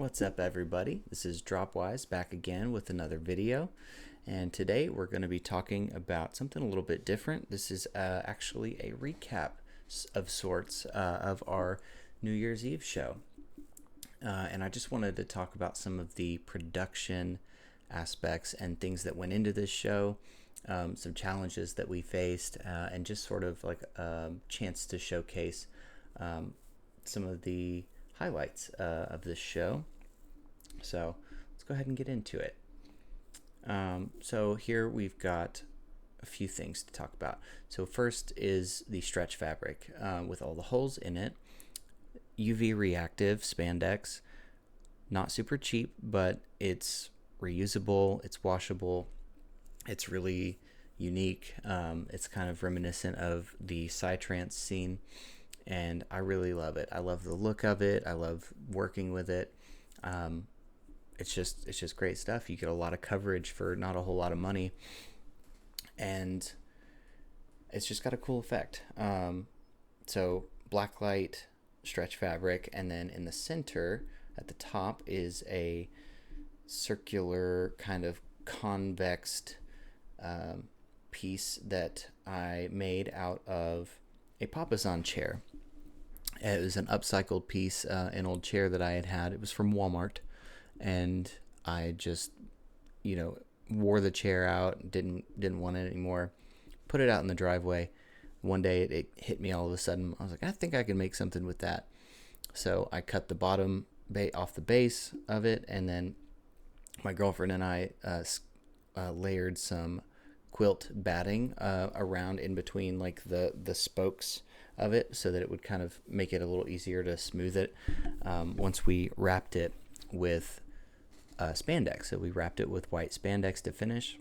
What's up, everybody? This is Dropwise back again with another video, and today we're going to be talking about something a little bit different. This is actually a recap of sorts of our New Year's Eve show, and I just wanted to talk about some of the production aspects and things that went into this show, some challenges that we faced, and just sort of like a chance to showcase some of the highlights of this show. So let's go ahead and get into it. So here we've got a few things to talk about. So first is the stretch fabric with all the holes in it. UV reactive spandex, not super cheap, but it's reusable, it's washable, it's really unique. It's kind of reminiscent of the psytrance scene, and I really love it. I love the look of it. I love working with it. It's just great stuff. You get a lot of coverage for not a whole lot of money, and it's just got a cool effect. So black light stretch fabric, and then in the center at the top is a circular kind of convexed piece that I made out of a papasan chair. It was an upcycled piece, an old chair that I had. It was from Walmart, and I just, wore the chair out. Didn't want it anymore. Put it out in the driveway. One day it hit me all of a sudden. I was like, I think I can make something with that. So I cut the bottom off the base of it, and then my girlfriend and I layered some quilt batting around in between like the spokes of it, so that it would kind of make it a little easier to smooth it once we wrapped it with spandex. So we wrapped it with white spandex to finish,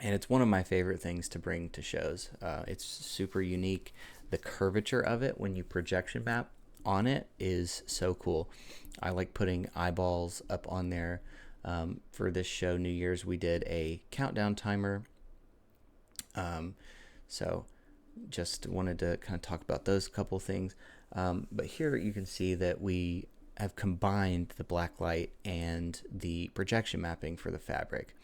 and it's one of my favorite things to bring to shows. It's super unique. The curvature of it when you projection map on it is so cool. I like putting eyeballs up on there. For this show, New Year's, we did a countdown timer. So just wanted to kind of talk about those couple things. But here you can see that we have combined the black light and the projection mapping for the fabric.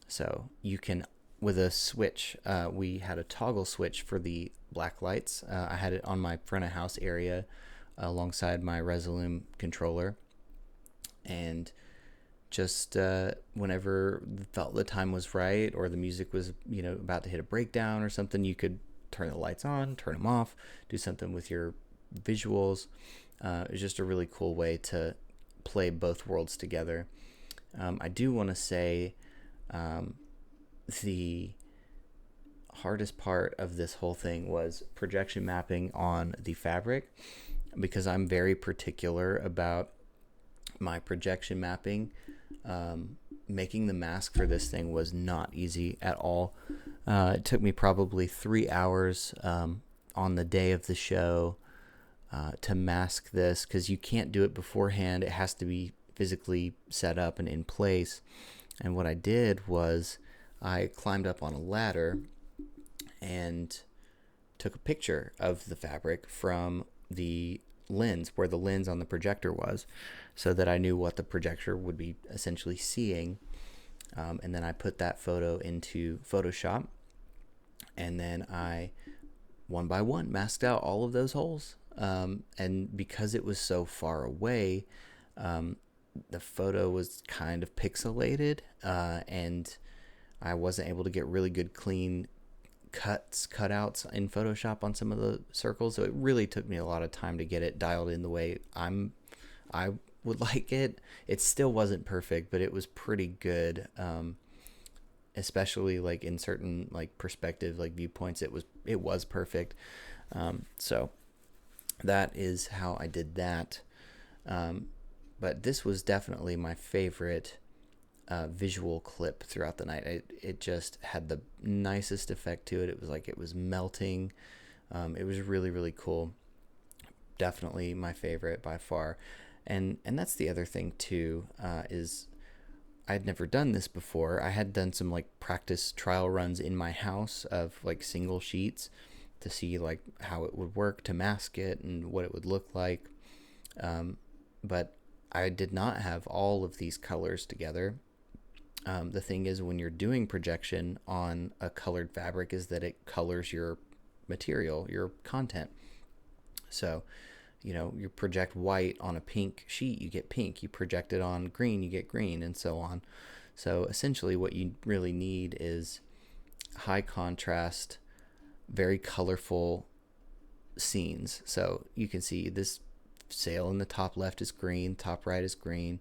So you can, with a switch, we had a toggle switch for the black lights. I had it on my front of house area alongside my Resolume controller. And just whenever felt the time was right, or the music was about to hit a breakdown or something, you could turn the lights on, turn them off, do something with your visuals. It's just a really cool way to play both worlds together. I do want to say the hardest part of this whole thing was projection mapping on the fabric, because I'm very particular about my projection mapping. Making the mask for this thing was not easy at all. It took me probably 3 hours on the day of the show to mask this, because you can't do it beforehand. It has to be physically set up and in place. And what I did was I climbed up on a ladder and took a picture of the fabric from the lens, where the lens on the projector was, so that I knew what the projector would be essentially seeing. And then I put that photo into Photoshop, and then I one by one masked out all of those holes. And because it was so far away, the photo was kind of pixelated, and I wasn't able to get really good clean cutouts in Photoshop on some of the circles. So it really took me a lot of time to get it dialed in the way I would like it. It still wasn't perfect, but it was pretty good. Especially like in certain like perspective, like viewpoints, it was perfect. So that is how I did that. But this was definitely my favorite visual clip throughout the night. It just had the nicest effect to it. It was like it was melting. It was really, really cool. Definitely my favorite by far. And that's the other thing too, is I had never done this before. I had done some like practice trial runs in my house of like single sheets to see like how it would work to mask it and what it would look like. But I did not have all of these colors together. The thing is, when you're doing projection on a colored fabric, is that it colors your material, your content. So, you project white on a pink sheet, you get pink. You project it on green, you get green, and so on. So essentially what you really need is high contrast, very colorful scenes. So you can see this sail in the top left is green, top right is green,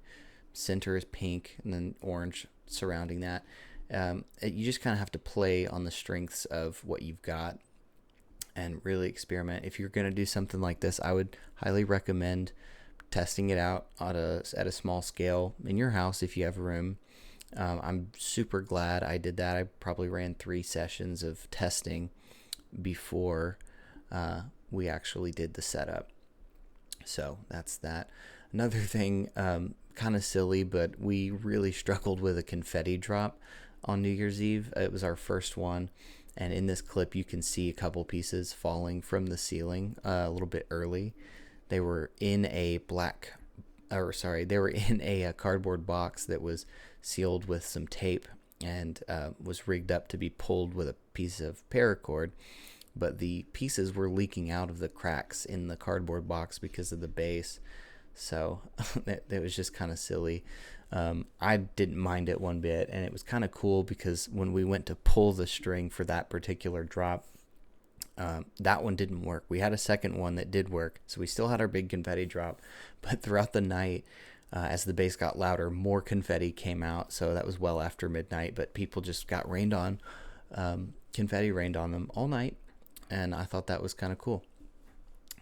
center is pink, and then orange surrounding that. You just kind of have to play on the strengths of what you've got and really experiment. If you're going to do something like this, I would highly recommend testing it out at a small scale in your house if you have room. I'm super glad I did that. I probably ran 3 sessions of testing before we actually did the setup. So that's that. Another thing, kind of silly, but we really struggled with a confetti drop on New Year's Eve. It was our first one. And in this clip, you can see a couple pieces falling from the ceiling a little bit early. They were in a cardboard box that was sealed with some tape and was rigged up to be pulled with a piece of paracord. But the pieces were leaking out of the cracks in the cardboard box because of the base. So that was just kind of silly. I didn't mind it one bit, and it was kind of cool because when we went to pull the string for that particular drop, that one didn't work. We had a second one that did work, so we still had our big confetti drop, but throughout the night, as the bass got louder, more confetti came out. So that was well after midnight, but people just got rained on. Confetti rained on them all night, and I thought that was kind of cool.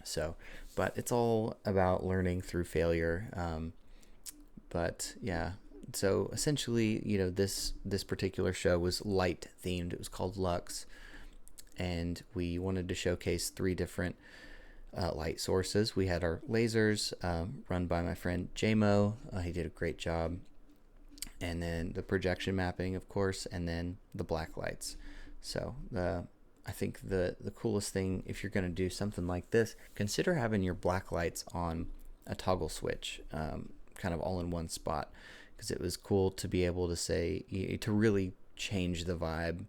So, but it's all about learning through failure. But yeah, so essentially, this particular show was light themed. It was called LUX, and we wanted to showcase 3 different light sources. We had our lasers, run by my friend JMO. He did a great job. And then the projection mapping, of course, and then the black lights. So I think the coolest thing, if you're going to do something like this, consider having your black lights on a toggle switch, kind of all in one spot, because it was cool to be able to to really change the vibe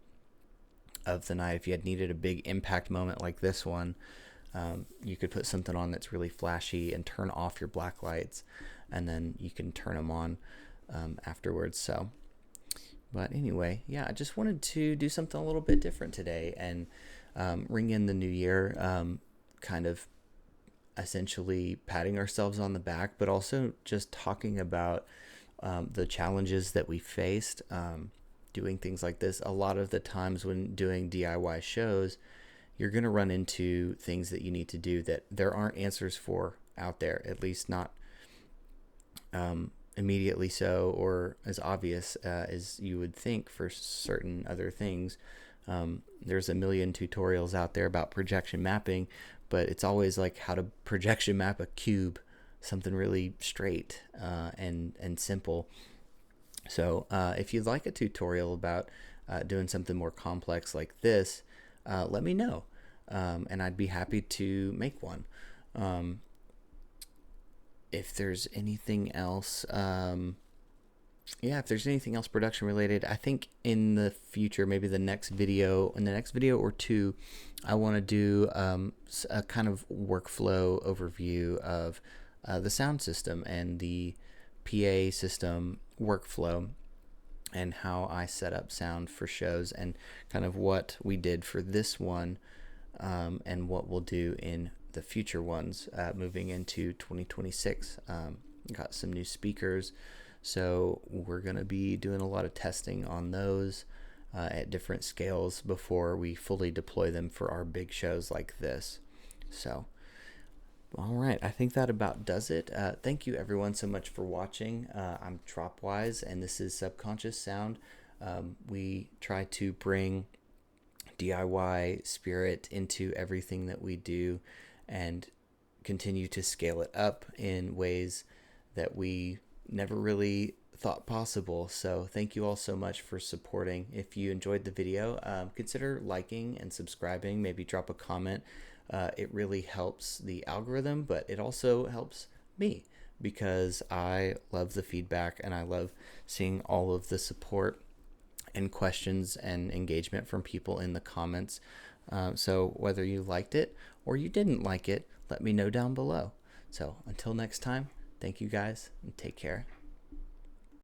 of the night. If you had needed a big impact moment like this one, you could put something on that's really flashy and turn off your black lights, and then you can turn them on afterwards. So, but anyway, yeah, I just wanted to do something a little bit different today and ring in the new year, kind of essentially patting ourselves on the back, but also just talking about the challenges that we faced doing things like this. A lot of the times when doing DIY shows, you're going to run into things that you need to do that there aren't answers for out there, at least not immediately so, or as obvious as you would think for certain other things. There's a million tutorials out there about projection mapping, but it's always like how to projection map a cube, something really straight and simple. So if you'd like a tutorial about doing something more complex like this, let me know, and I'd be happy to make one. If there's anything else, if there's anything else production related, I think in the future, maybe in the next video or 2, I want to do a kind of workflow overview of the sound system and the PA system workflow, and how I set up sound for shows, and kind of what we did for this one, and what we'll do in the future ones moving into 2026. Got some new speakers, so we're going to be doing a lot of testing on those at different scales before we fully deploy them for our big shows like this. So all right, I think that about does it. Thank you everyone so much for watching. I'm Dropwise, and this is Subconscious Sound. We try to bring DIY spirit into everything that we do and continue to scale it up in ways that we never really thought possible. So thank you all so much for supporting. If you enjoyed the video, consider liking and subscribing, maybe drop a comment. It really helps the algorithm, but it also helps me because I love the feedback and I love seeing all of the support and questions and engagement from people in the comments. So whether you liked it or you didn't like it, let me know down below. So until next time, thank you guys and take care.